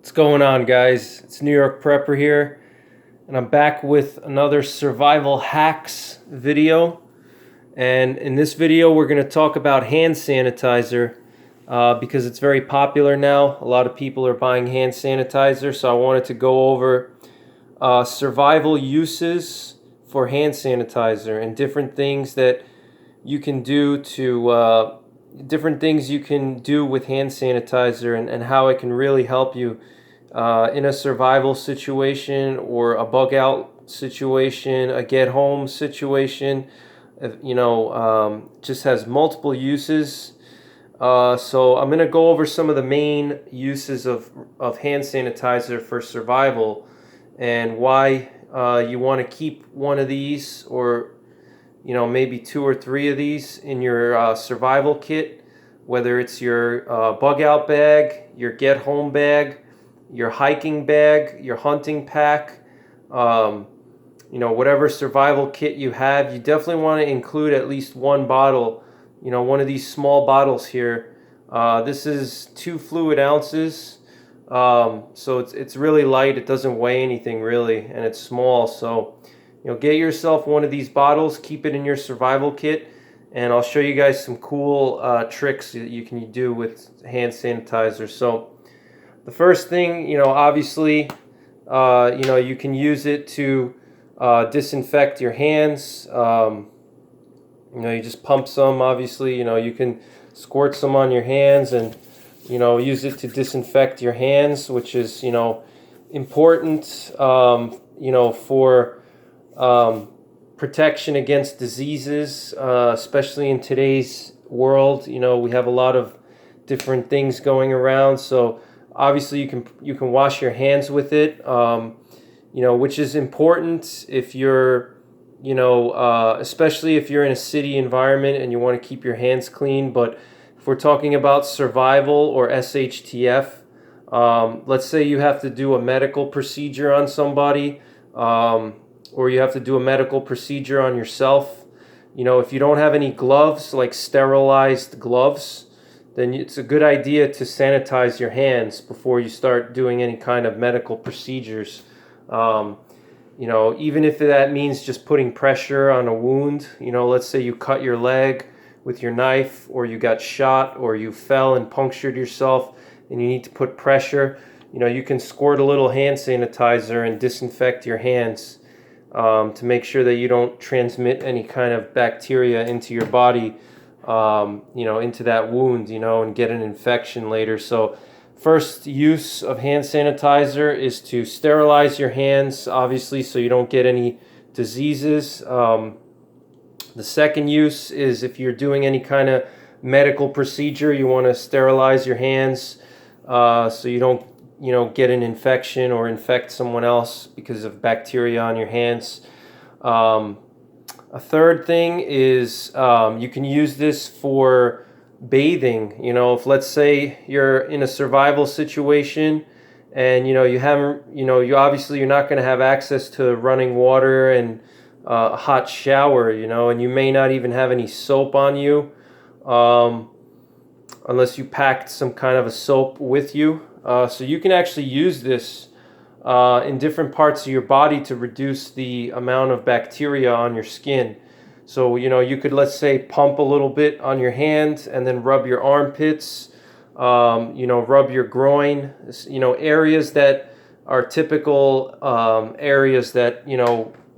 What's going on, guys? It's New York Prepper here, and I'm back with another survival hacks video. And in this video, we're going to talk about hand sanitizer because it's very popular now. A lot of people are buying hand sanitizer, so I wanted to go over survival uses for hand sanitizer and different things that you can do to different things you can do with hand sanitizer and how it can really help you in a survival situation or a bug out situation, a get home situation. Just has multiple uses. So I'm going to go over some of the main uses of hand sanitizer for survival and why you want to keep one of these, or maybe two or three of these in your survival kit, whether it's your bug out bag, your get home bag, your hiking bag, your hunting pack, whatever survival kit you have. You definitely want to include at least one bottle, one of these small bottles here. This is 2 fluid ounces, so it's really light. It doesn't weigh anything really, and it's small. So get yourself one of these bottles, keep it in your survival kit, and I'll show you guys some cool tricks that you can do with hand sanitizer. So the first thing, obviously, you can use it to disinfect your hands. You just pump some, obviously, you can squirt some on your hands and, use it to disinfect your hands, which is, important, for protection against diseases, especially in today's world. We have a lot of different things going around, so obviously you can wash your hands with it, which is important if you're, especially if you're in a city environment and you want to keep your hands clean. But if we're talking about survival or SHTF, let's say you have to do a medical procedure on somebody, or you have to do a medical procedure on yourself. If you don't have any gloves, like sterilized gloves, then it's a good idea to sanitize your hands before you start doing any kind of medical procedures. Even if that means just putting pressure on a wound. Let's say you cut your leg with your knife, or you got shot, or you fell and punctured yourself and you need to put pressure. You can squirt a little hand sanitizer and disinfect your hands to make sure that you don't transmit any kind of bacteria into your body, into that wound, and get an infection later. So first use of hand sanitizer is to sterilize your hands, obviously, so you don't get any diseases. The second use is if you're doing any kind of medical procedure, you want to sterilize your hands so you don't get an infection or infect someone else because of bacteria on your hands. A third thing is you can use this for bathing. If, let's say, you're in a survival situation and you haven't, you're not going to have access to running water and a hot shower, and you may not even have any soap on you, unless you packed some kind of a soap with you. So you can actually use this in different parts of your body to reduce the amount of bacteria on your skin. So, you could, let's say, pump a little bit on your hand and then rub your armpits, rub your groin, areas that are typical areas that,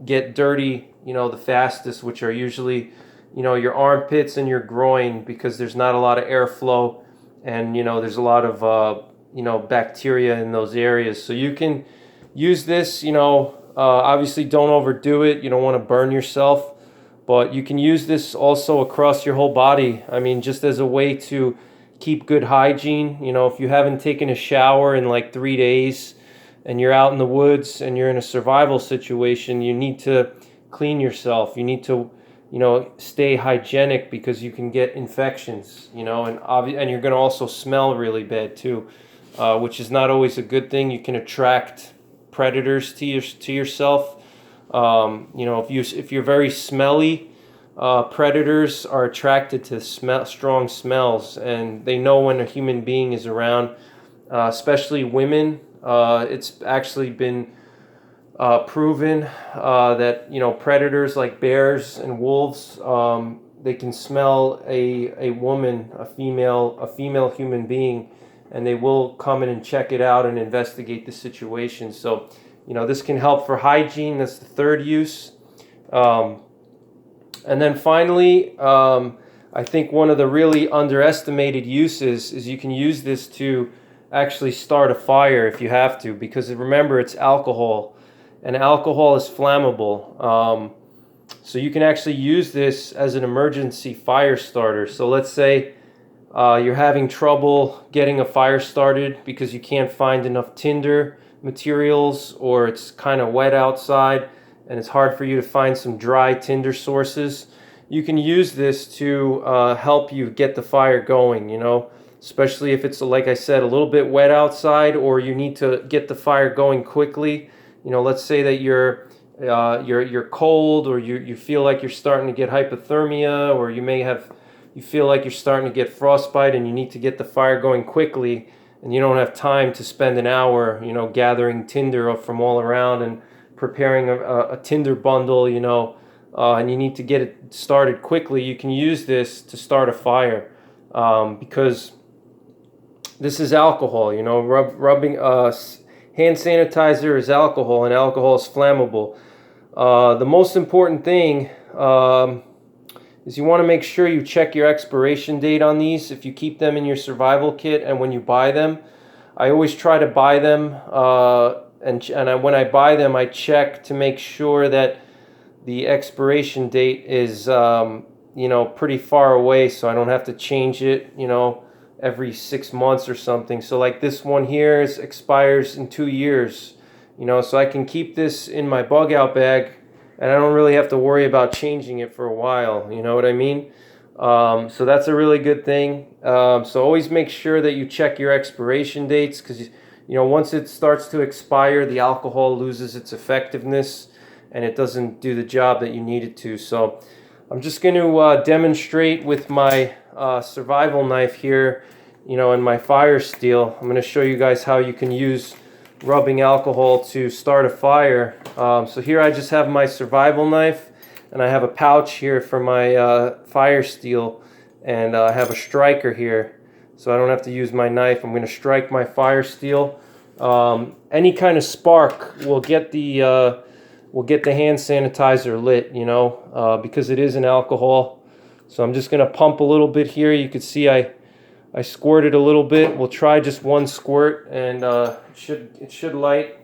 get dirty, the fastest, which are usually, your armpits and your groin, because there's not a lot of airflow and, there's a lot of, bacteria in those areas. So you can use this, obviously don't overdo it. You don't want to burn yourself, but you can use this also across your whole body. I mean, just as a way to keep good hygiene. If you haven't taken a shower in like 3 days and you're out in the woods and you're in a survival situation, you need to clean yourself. You need to, stay hygienic, because you can get infections, and you're going to also smell really bad too, which is not always a good thing. You can attract predators to yourself. If you're very smelly, predators are attracted to strong smells, and they know when a human being is around, especially women. It's actually been proven that predators like bears and wolves, they can smell a woman, a female human being, and they will come in and check it out and investigate the situation. So this can help for hygiene. That's the third use. And then finally, I think one of the really underestimated uses is you can use this to actually start a fire if you have to, because remember, it's alcohol, and alcohol is flammable. So you can actually use this as an emergency fire starter. So let's say you're having trouble getting a fire started because you can't find enough tinder materials, or it's kind of wet outside and it's hard for you to find some dry tinder sources. You can use this to help you get the fire going, especially if it's, like I said, a little bit wet outside, or you need to get the fire going quickly. Let's say that you're cold, or you feel like you're starting to get hypothermia, or you feel like you're starting to get frostbite and you need to get the fire going quickly, and you don't have time to spend an hour, gathering tinder up from all around and preparing a tinder bundle, and you need to get it started quickly. You can use this to start a fire, because this is alcohol. Rubbing hand sanitizer is alcohol, and alcohol is flammable. The most important thing is you want to make sure you check your expiration date on these if you keep them in your survival kit, and when you buy them. I always try to buy them, when I buy them, I check to make sure that the expiration date is pretty far away, so I don't have to change it every 6 months or something. So like this one here expires in 2 years, so I can keep this in my bug out bag, and I don't really have to worry about changing it for a while. You know what I mean? So that's a really good thing. So always make sure that you check your expiration dates, because once it starts to expire, the alcohol loses its effectiveness and it doesn't do the job that you need it to. So I'm just going to demonstrate with my survival knife here, and my fire steel. I'm going to show you guys how you can use rubbing alcohol to start a fire. So here I just have my survival knife, and I have a pouch here for my fire steel, and I have a striker here, so I don't have to use my knife. I'm going to strike my fire steel. Any kind of spark will get the hand sanitizer lit, because it is an alcohol. So I'm just going to pump a little bit here. You can see I squirted a little bit. We'll try just one squirt, and it should light.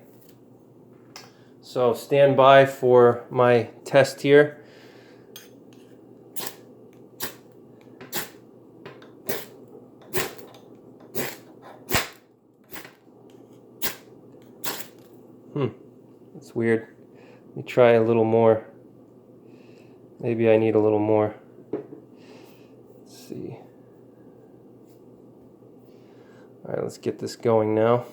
So stand by for my test here. It's weird. Let me try a little more. Maybe I need a little more. Let's see. All right, let's get this going now.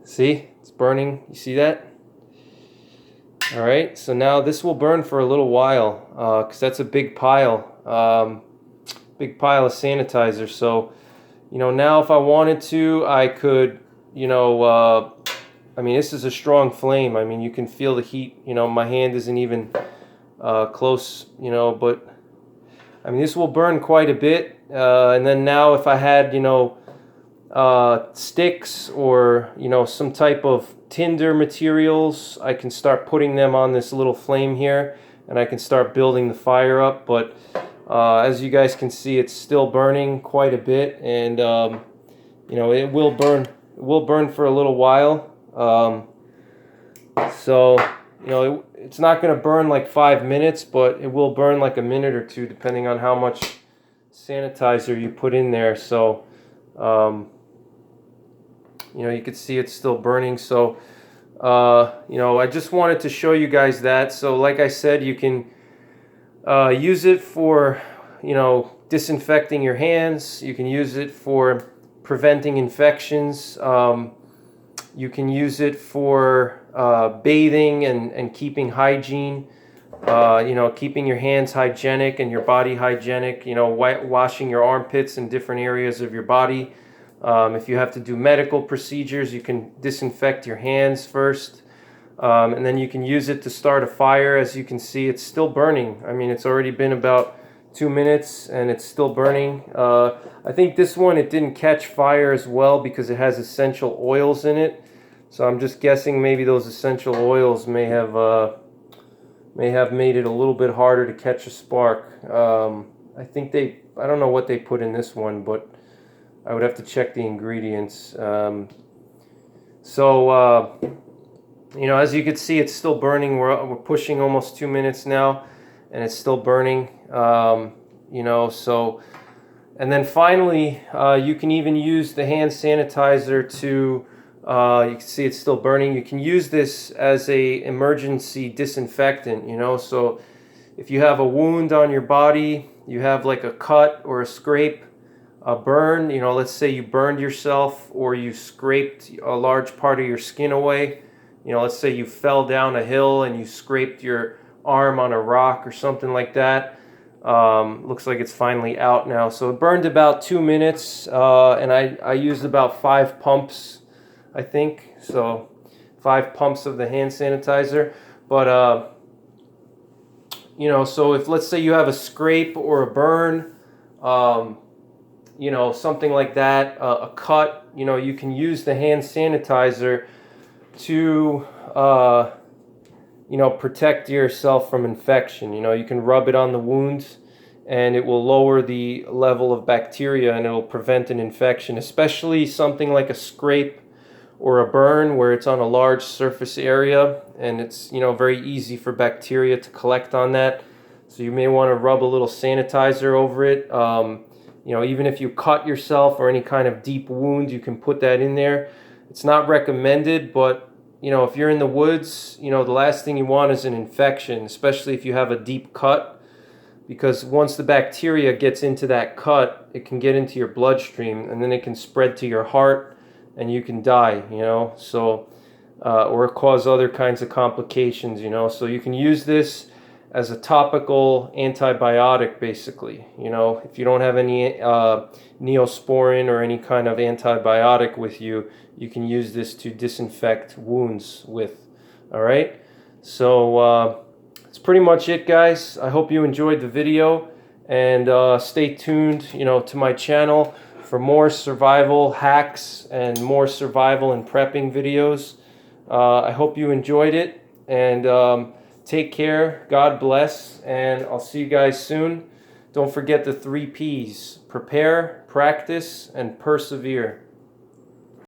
See, it's burning. You see that? All right, so now this will burn for a little while, because that's a big pile of sanitizer. So, now if I wanted to, I could, this is a strong flame. You can feel the heat. My hand isn't even close, but this will burn quite a bit. And then now if I had, sticks or, some type of tinder materials, I can start putting them on this little flame here, and I can start building the fire up. But as you guys can see, it's still burning quite a bit, and it will burn. It will burn for a little while. So it's not going to burn like 5 minutes, but it will burn like a minute or two, depending on how much sanitizer you put in there. So you can see it's still burning. So I just wanted to show you guys that. So like I said, you can use it for disinfecting your hands. You can use it for preventing infections. You can use it for bathing and keeping hygiene. keeping your hands hygienic and your body hygienic, washing your armpits and different areas of your body. If you have to do medical procedures, you can disinfect your hands first. And then you can use it to start a fire. As you can see, it's still burning. I mean, it's already been about 2 minutes and it's still burning. I think this one, it didn't catch fire as well because it has essential oils in it. So I'm just guessing maybe those essential oils may have made it a little bit harder to catch a spark. I don't know what they put in this one, but I would have to check the ingredients. As you can see, it's still burning. We're pushing almost 2 minutes now, and it's still burning. And then finally, you can even use the hand sanitizer to, you can see it's still burning. You can use this as a emergency disinfectant, so if you have a wound on your body, you have like a cut or a scrape, a burn, let's say you burned yourself or you scraped a large part of your skin away. Let's say you fell down a hill and you scraped your arm on a rock or something like that. Looks like it's finally out now. So it burned about 2 minutes, and I used about 5 pumps, I think. So 5 pumps of the hand sanitizer. But, so if let's say you have a scrape or a burn, something like that, a cut, you can use the hand sanitizer to protect yourself from infection. You can rub it on the wounds and it will lower the level of bacteria and it'll prevent an infection, especially something like a scrape or a burn where it's on a large surface area and it's very easy for bacteria to collect on that. So you may want to rub a little sanitizer over it. Even if you cut yourself or any kind of deep wound, you can put that in there. It's not recommended, but if you're in the woods, the last thing you want is an infection, especially if you have a deep cut, because once the bacteria gets into that cut, it can get into your bloodstream and then it can spread to your heart and you can die, or cause other kinds of complications, So you can use this as a topical antibiotic, basically. If you don't have any Neosporin or any kind of antibiotic with you, you can use this to disinfect wounds with. All right, so that's pretty much it, guys. I hope you enjoyed the video, and stay tuned, to my channel for more survival hacks and more survival and prepping videos. I hope you enjoyed it, and take care, God bless, and I'll see you guys soon. Don't forget the 3 Ps: prepare, practice, and persevere.